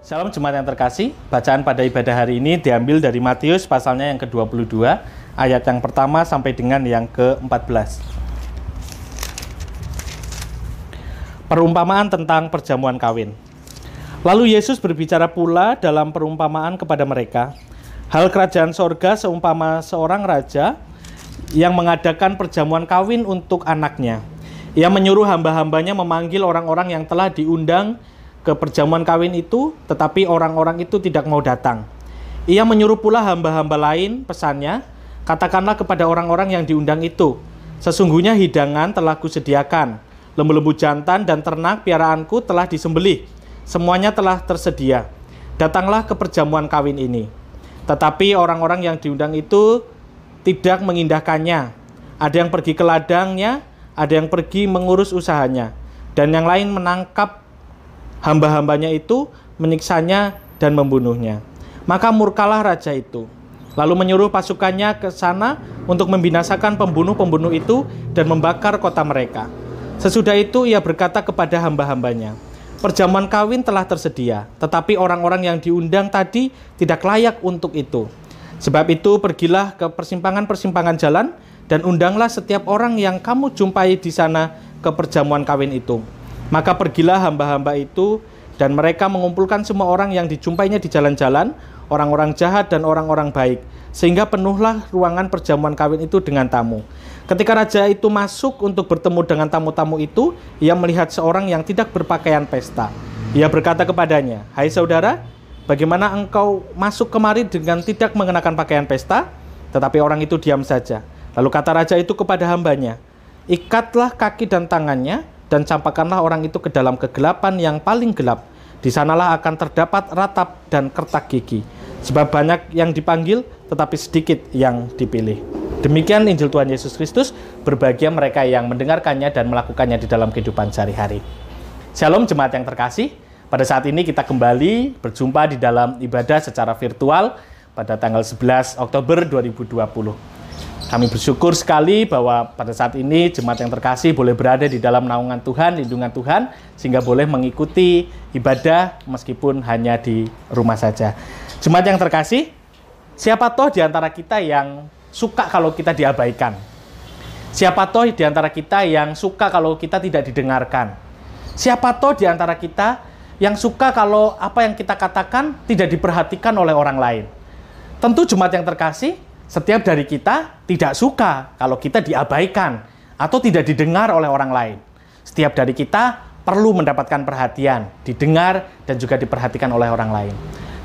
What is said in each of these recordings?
Salam jemaat yang terkasih, bacaan pada ibadah hari ini diambil dari Matius pasalnya yang ke-22, ayat yang pertama sampai dengan yang ke-14. Perumpamaan tentang perjamuan kawin. Lalu Yesus berbicara pula dalam perumpamaan kepada mereka, hal kerajaan sorga seumpama seorang raja yang mengadakan perjamuan kawin untuk anaknya. Ia menyuruh hamba-hambanya memanggil orang-orang yang telah diundang ke perjamuan kawin itu, tetapi orang-orang itu tidak mau datang. Ia menyuruh pula hamba-hamba lain, pesannya, katakanlah kepada orang-orang yang diundang itu, sesungguhnya hidangan telah kusediakan, lembu-lembu jantan dan ternak piaraanku telah disembelih, semuanya telah tersedia. Datanglah ke perjamuan kawin ini. Tetapi orang-orang yang diundang itu tidak mengindahkannya. Ada yang pergi ke ladangnya, ada yang pergi mengurus usahanya, dan yang lain menangkap hamba-hambanya itu, menyiksanya dan membunuhnya. Maka murkalah raja itu, lalu menyuruh pasukannya ke sana untuk membinasakan pembunuh-pembunuh itu dan membakar kota mereka. Sesudah itu ia berkata kepada hamba-hambanya, perjamuan kawin telah tersedia, tetapi orang-orang yang diundang tadi tidak layak untuk itu. Sebab itu pergilah ke persimpangan-persimpangan jalan dan undanglah setiap orang yang kamu jumpai di sana ke perjamuan kawin itu. Maka pergilah hamba-hamba itu, dan mereka mengumpulkan semua orang yang dijumpainya di jalan-jalan, orang-orang jahat dan orang-orang baik, sehingga penuhlah ruangan perjamuan kawin itu dengan tamu. Ketika raja itu masuk untuk bertemu dengan tamu-tamu itu, ia melihat seorang yang tidak berpakaian pesta. Ia berkata kepadanya, hai saudara, bagaimana engkau masuk kemari dengan tidak mengenakan pakaian pesta? Tetapi orang itu diam saja. Lalu kata raja itu kepada hambanya, ikatlah kaki dan tangannya, dan campakkanlah orang itu ke dalam kegelapan yang paling gelap. Di sanalah akan terdapat ratap dan kertak gigi. Sebab banyak yang dipanggil, tetapi sedikit yang dipilih. Demikian Injil Tuhan Yesus Kristus, berbahagia mereka yang mendengarkannya dan melakukannya di dalam kehidupan sehari-hari. Shalom jemaat yang terkasih, pada saat ini kita kembali berjumpa di dalam ibadah secara virtual pada tanggal 11 Oktober 2020. Kami bersyukur sekali bahwa pada saat ini jemaat yang terkasih boleh berada di dalam naungan Tuhan, lindungan Tuhan, sehingga boleh mengikuti ibadah meskipun hanya di rumah saja. Jemaat yang terkasih, siapa toh di antara kita yang suka kalau kita diabaikan? Siapa toh di antara kita yang suka kalau kita tidak didengarkan? Siapa toh di antara kita yang suka kalau apa yang kita katakan tidak diperhatikan oleh orang lain? Tentu jemaat yang terkasih, setiap dari kita tidak suka kalau kita diabaikan atau tidak didengar oleh orang lain. Setiap dari kita perlu mendapatkan perhatian, didengar, dan juga diperhatikan oleh orang lain.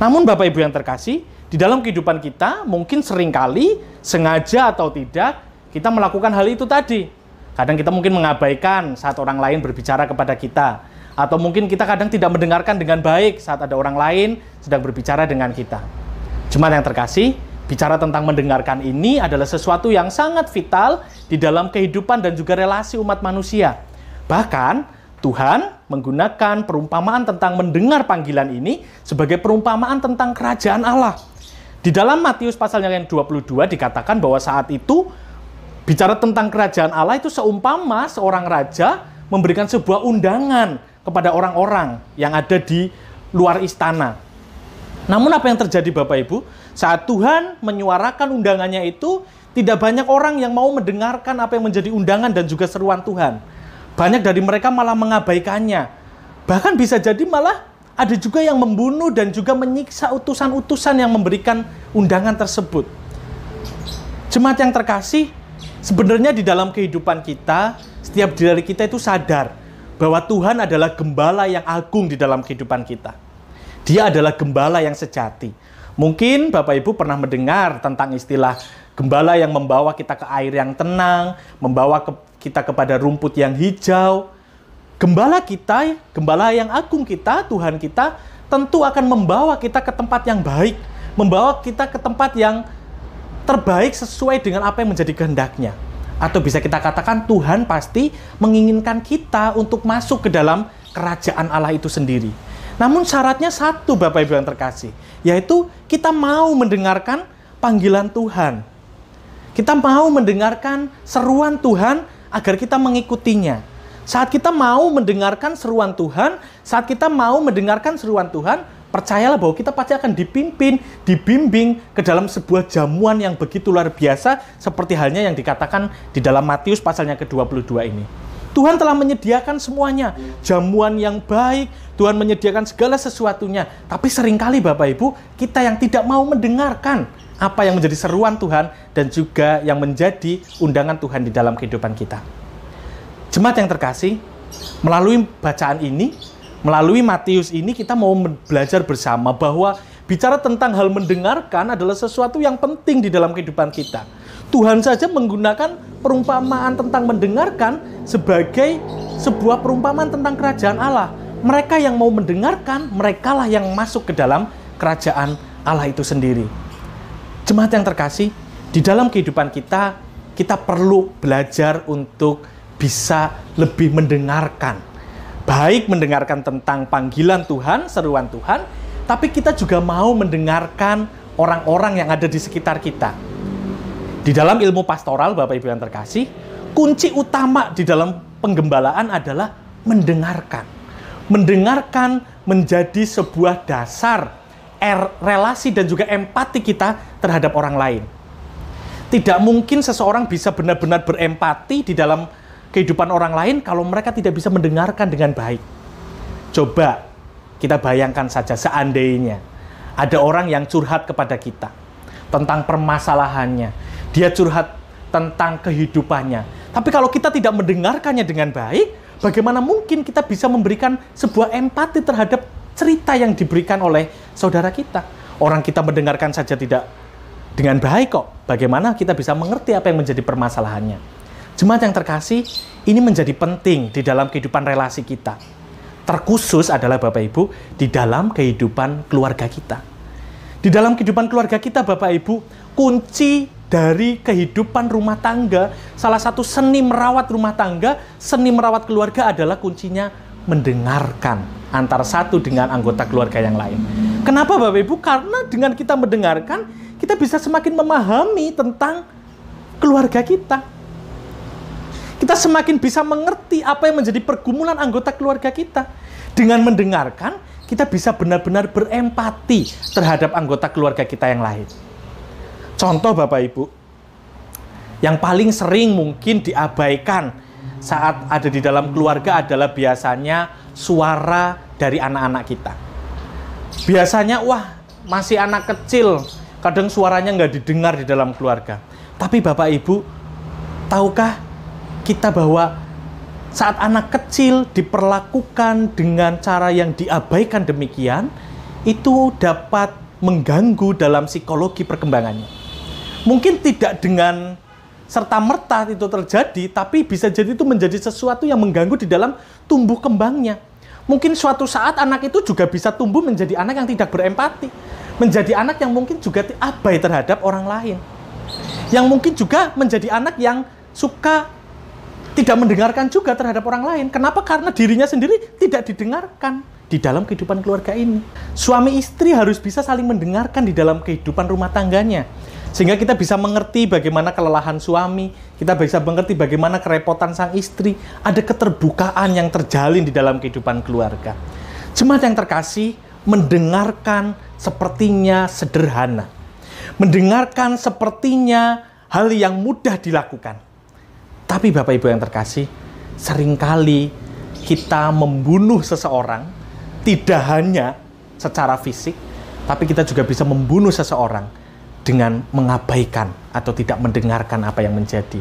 Namun Bapak Ibu yang terkasih, di dalam kehidupan kita mungkin seringkali, sengaja atau tidak, kita melakukan hal itu tadi. Kadang kita mungkin mengabaikan saat orang lain berbicara kepada kita. Atau mungkin kita kadang tidak mendengarkan dengan baik saat ada orang lain sedang berbicara dengan kita. Jemaat yang terkasih, bicara tentang mendengarkan ini adalah sesuatu yang sangat vital di dalam kehidupan dan juga relasi umat manusia. Bahkan, Tuhan menggunakan perumpamaan tentang mendengar panggilan ini sebagai perumpamaan tentang kerajaan Allah. Di dalam Matius pasal yang 22 dikatakan bahwa saat itu, bicara tentang kerajaan Allah itu seumpama seorang raja memberikan sebuah undangan kepada orang-orang yang ada di luar istana. Namun apa yang terjadi Bapak Ibu? Saat Tuhan menyuarakan undangannya itu, tidak banyak orang yang mau mendengarkan apa yang menjadi undangan dan juga seruan Tuhan. Banyak dari mereka malah mengabaikannya. Bahkan bisa jadi malah ada juga yang membunuh dan juga menyiksa utusan-utusan yang memberikan undangan tersebut. Jemaat yang terkasih, sebenarnya di dalam kehidupan kita, setiap dari kita itu sadar bahwa Tuhan adalah gembala yang agung di dalam kehidupan kita. Dia adalah gembala yang sejati. Mungkin Bapak Ibu pernah mendengar tentang istilah gembala yang membawa kita ke air yang tenang, membawa kita kepada rumput yang hijau. Gembala kita, gembala yang agung kita, Tuhan kita, tentu akan membawa kita ke tempat yang baik, membawa kita ke tempat yang terbaik sesuai dengan apa yang menjadi kehendaknya. Atau bisa kita katakan Tuhan pasti menginginkan kita untuk masuk ke dalam kerajaan Allah itu sendiri. Namun syaratnya satu Bapak Ibu yang terkasih, yaitu kita mau mendengarkan panggilan Tuhan. Kita mau mendengarkan seruan Tuhan agar kita mengikutinya. Saat kita mau mendengarkan seruan Tuhan, percayalah bahwa kita pasti akan dipimpin, dibimbing ke dalam sebuah jamuan yang begitu luar biasa, seperti halnya yang dikatakan di dalam Matius pasalnya ke-22 ini. Tuhan telah menyediakan semuanya, jamuan yang baik, Tuhan menyediakan segala sesuatunya. Tapi seringkali Bapak Ibu, kita yang tidak mau mendengarkan apa yang menjadi seruan Tuhan dan juga yang menjadi undangan Tuhan di dalam kehidupan kita. Jemaat yang terkasih, melalui bacaan ini, melalui Matius ini kita mau belajar bersama bahwa bicara tentang hal mendengarkan adalah sesuatu yang penting di dalam kehidupan kita. Tuhan saja menggunakan perumpamaan tentang mendengarkan sebagai sebuah perumpamaan tentang kerajaan Allah. Mereka yang mau mendengarkan, merekalah yang masuk ke dalam kerajaan Allah itu sendiri. Jemaat yang terkasih, di dalam kehidupan kita, kita perlu belajar untuk bisa lebih mendengarkan. Baik mendengarkan tentang panggilan Tuhan, seruan Tuhan, tapi kita juga mau mendengarkan orang-orang yang ada di sekitar kita. Di dalam ilmu pastoral, Bapak Ibu yang terkasih, kunci utama di dalam penggembalaan adalah mendengarkan. Mendengarkan menjadi sebuah dasar relasi dan juga empati kita terhadap orang lain. Tidak mungkin seseorang bisa benar-benar berempati di dalam kehidupan orang lain kalau mereka tidak bisa mendengarkan dengan baik. Coba kita bayangkan saja seandainya ada orang yang curhat kepada kita tentang permasalahannya, dia curhat tentang kehidupannya. Tapi kalau kita tidak mendengarkannya dengan baik, bagaimana mungkin kita bisa memberikan sebuah empati terhadap cerita yang diberikan oleh saudara kita? Orang kita mendengarkan saja tidak dengan baik kok. Bagaimana kita bisa mengerti apa yang menjadi permasalahannya? Jemaat yang terkasih, ini menjadi penting di dalam kehidupan relasi kita. Terkhusus adalah Bapak Ibu, di dalam kehidupan keluarga kita. Di dalam kehidupan keluarga kita, Bapak Ibu, kunci dari kehidupan rumah tangga, salah satu seni merawat rumah tangga, seni merawat keluarga adalah kuncinya mendengarkan antara satu dengan anggota keluarga yang lain. Kenapa Bapak Ibu? Karena dengan kita mendengarkan, kita bisa semakin memahami tentang keluarga kita. Kita semakin bisa mengerti apa yang menjadi pergumulan anggota keluarga kita. Dengan mendengarkan, kita bisa benar-benar berempati terhadap anggota keluarga kita yang lain. Contoh Bapak Ibu, yang paling sering mungkin diabaikan saat ada di dalam keluarga adalah biasanya suara dari anak-anak kita. Biasanya, wah, masih anak kecil, kadang suaranya nggak didengar di dalam keluarga. Tapi Bapak Ibu, tahukah kita bahwa saat anak kecil diperlakukan dengan cara yang diabaikan demikian, itu dapat mengganggu dalam psikologi perkembangannya. Mungkin tidak dengan serta-merta itu terjadi, tapi bisa jadi itu menjadi sesuatu yang mengganggu di dalam tumbuh kembangnya. Mungkin suatu saat anak itu juga bisa tumbuh menjadi anak yang tidak berempati, menjadi anak yang mungkin juga abai terhadap orang lain, yang mungkin juga menjadi anak yang suka tidak mendengarkan juga terhadap orang lain. Kenapa? Karena dirinya sendiri tidak didengarkan di dalam kehidupan keluarga ini. Suami istri harus bisa saling mendengarkan di dalam kehidupan rumah tangganya. Sehingga kita bisa mengerti bagaimana kelelahan suami, kita bisa mengerti bagaimana kerepotan sang istri, ada keterbukaan yang terjalin di dalam kehidupan keluarga. Jemaat yang terkasih, mendengarkan sepertinya sederhana. Mendengarkan sepertinya hal yang mudah dilakukan. Tapi Bapak Ibu yang terkasih, seringkali kita membunuh seseorang tidak hanya secara fisik, tapi kita juga bisa membunuh seseorang dengan mengabaikan atau tidak mendengarkan apa yang menjadi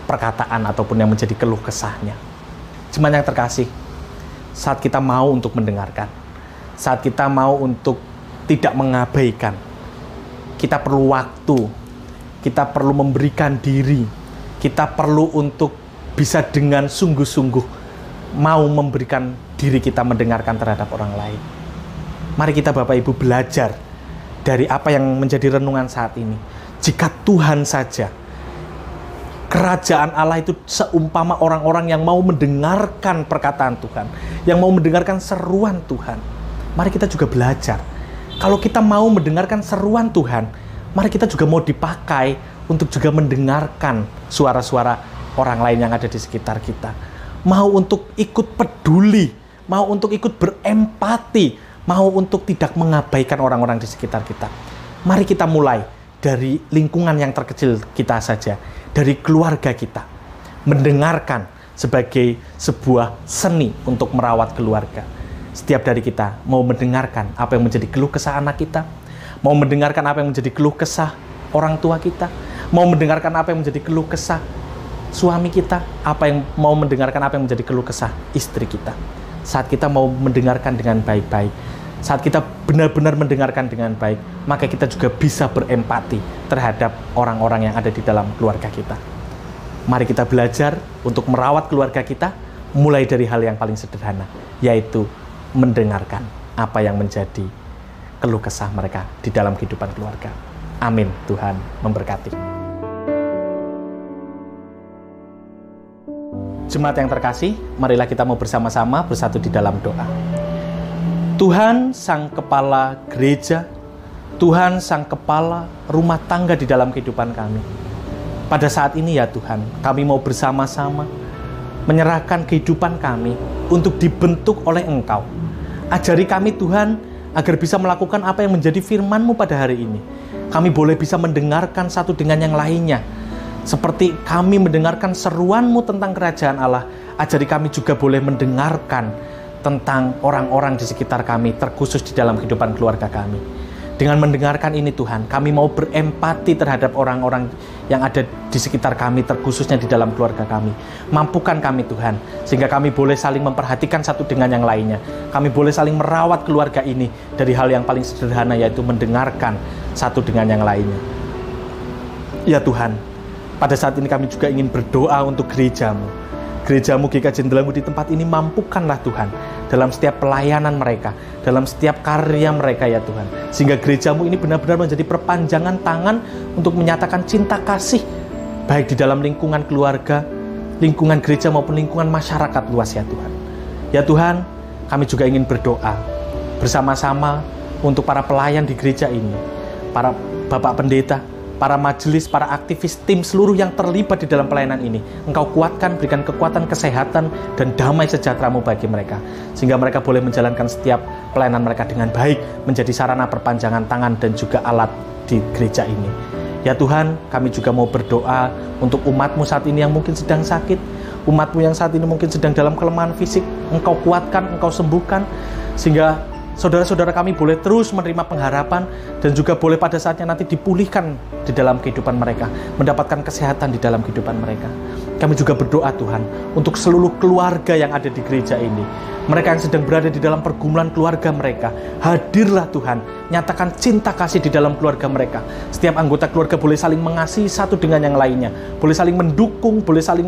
perkataan ataupun yang menjadi keluh kesahnya. Jemaat yang terkasih, saat kita mau untuk mendengarkan, saat kita mau untuk tidak mengabaikan, kita perlu waktu, kita perlu memberikan diri, kita perlu untuk bisa dengan sungguh-sungguh mau memberikan diri kita mendengarkan terhadap orang lain. Mari kita Bapak Ibu belajar dari apa yang menjadi renungan saat ini. Jika Tuhan saja, kerajaan Allah itu seumpama orang-orang yang mau mendengarkan perkataan Tuhan, yang mau mendengarkan seruan Tuhan. Mari kita juga belajar. Kalau kita mau mendengarkan seruan Tuhan, mari kita juga mau dipakai untuk juga mendengarkan suara-suara orang lain yang ada di sekitar kita. Mau untuk ikut peduli, mau untuk ikut berempati, mau untuk tidak mengabaikan orang-orang di sekitar kita. Mari kita mulai dari lingkungan yang terkecil kita saja, dari keluarga kita. Mendengarkan sebagai sebuah seni untuk merawat keluarga. Setiap dari kita mau mendengarkan apa yang menjadi keluh kesah anak kita, mau mendengarkan apa yang menjadi keluh kesah orang tua kita, mau mendengarkan apa yang menjadi keluh kesah suami kita, mau mendengarkan apa yang menjadi keluh kesah istri kita. Saat kita mau mendengarkan dengan baik-baik, saat kita benar-benar mendengarkan dengan baik, maka kita juga bisa berempati terhadap orang-orang yang ada di dalam keluarga kita. Mari kita belajar untuk merawat keluarga kita, mulai dari hal yang paling sederhana, yaitu mendengarkan apa yang menjadi keluh kesah mereka di dalam kehidupan keluarga. Amin. Tuhan memberkati. Jemaat yang terkasih, marilah kita mau bersama-sama bersatu di dalam doa. Tuhan Sang Kepala Gereja, Tuhan Sang Kepala rumah tangga di dalam kehidupan kami. Pada saat ini ya Tuhan, kami mau bersama-sama menyerahkan kehidupan kami untuk dibentuk oleh Engkau. Ajari kami Tuhan, agar bisa melakukan apa yang menjadi firman-Mu pada hari ini. Kami boleh bisa mendengarkan satu dengan yang lainnya. Seperti kami mendengarkan seruan-Mu tentang kerajaan Allah, ajari kami juga boleh mendengarkan tentang orang-orang di sekitar kami, terkhusus di dalam kehidupan keluarga kami. Dengan mendengarkan ini Tuhan, kami mau berempati terhadap orang-orang yang ada di sekitar kami, terkhususnya di dalam keluarga kami. Mampukan kami Tuhan, sehingga kami boleh saling memperhatikan satu dengan yang lainnya. Kami boleh saling merawat keluarga ini dari hal yang paling sederhana, yaitu mendengarkan satu dengan yang lainnya. Ya Tuhan, pada saat ini kami juga ingin berdoa untuk gereja-Mu. Gereja-Mu GKJ Ndelangu di tempat ini, mampukanlah Tuhan dalam setiap pelayanan mereka, dalam setiap karya mereka ya Tuhan. Sehingga gereja-Mu ini benar-benar menjadi perpanjangan tangan untuk menyatakan cinta kasih, baik di dalam lingkungan keluarga, lingkungan gereja maupun lingkungan masyarakat luas ya Tuhan. Ya Tuhan, kami juga ingin berdoa bersama-sama untuk para pelayan di gereja ini, para bapak pendeta, para majelis, para aktivis, tim seluruh yang terlibat di dalam pelayanan ini. Engkau kuatkan, berikan kekuatan, kesehatan, dan damai sejahtera-Mu bagi mereka. Sehingga mereka boleh menjalankan setiap pelayanan mereka dengan baik, menjadi sarana perpanjangan tangan dan juga alat di gereja ini. Ya Tuhan, kami juga mau berdoa untuk umat-Mu saat ini yang mungkin sedang sakit, umat-Mu yang saat ini mungkin sedang dalam kelemahan fisik. Engkau kuatkan, Engkau sembuhkan, sehingga saudara-saudara kami boleh terus menerima pengharapan dan juga boleh pada saatnya nanti dipulihkan di dalam kehidupan mereka, mendapatkan kesehatan di dalam kehidupan mereka. Kami juga berdoa Tuhan untuk seluruh keluarga yang ada di gereja ini. Mereka yang sedang berada di dalam pergumulan keluarga mereka, hadirlah Tuhan, nyatakan cinta kasih di dalam keluarga mereka. Setiap anggota keluarga boleh saling mengasihi satu dengan yang lainnya, boleh saling mendukung, boleh saling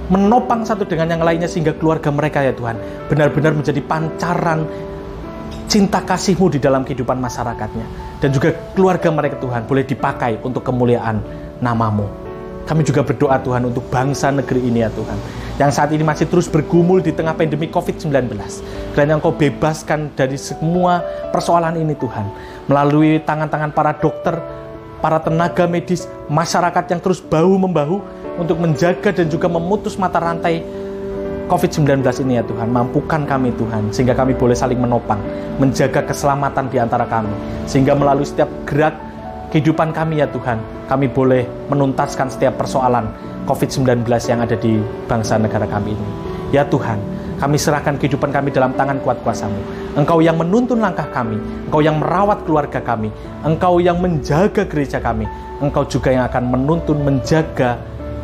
menopang satu dengan yang lainnya, sehingga keluarga mereka ya Tuhan benar-benar menjadi pancaran cinta kasih-Mu di dalam kehidupan masyarakatnya. Dan juga keluarga mereka Tuhan boleh dipakai untuk kemuliaan nama-Mu. Kami juga berdoa Tuhan untuk bangsa negeri ini ya Tuhan, yang saat ini masih terus bergumul di tengah pandemi COVID-19. Kiranya Engkau bebaskan dari semua persoalan ini Tuhan, melalui tangan-tangan para dokter, para tenaga medis, masyarakat yang terus bahu-membahu untuk menjaga dan juga memutus mata rantai COVID-19 ini ya Tuhan. Mampukan kami Tuhan, sehingga kami boleh saling menopang, menjaga keselamatan di antara kami, sehingga melalui setiap gerak kehidupan kami ya Tuhan, kami boleh menuntaskan setiap persoalan COVID-19 yang ada di bangsa negara kami ini. Ya Tuhan, kami serahkan kehidupan kami dalam tangan kuat kuasa-Mu. Engkau yang menuntun langkah kami, Engkau yang merawat keluarga kami, Engkau yang menjaga gereja kami, Engkau juga yang akan menuntun, menjaga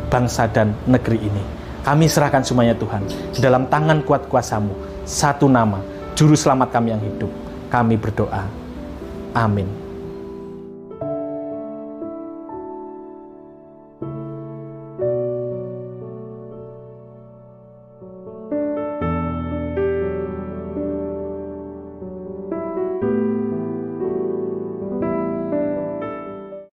bangsa dan negeri ini. Kami serahkan semuanya Tuhan di dalam tangan kuat kuasa-Mu. Satu nama, Juru Selamat kami yang hidup. Kami berdoa. Amin.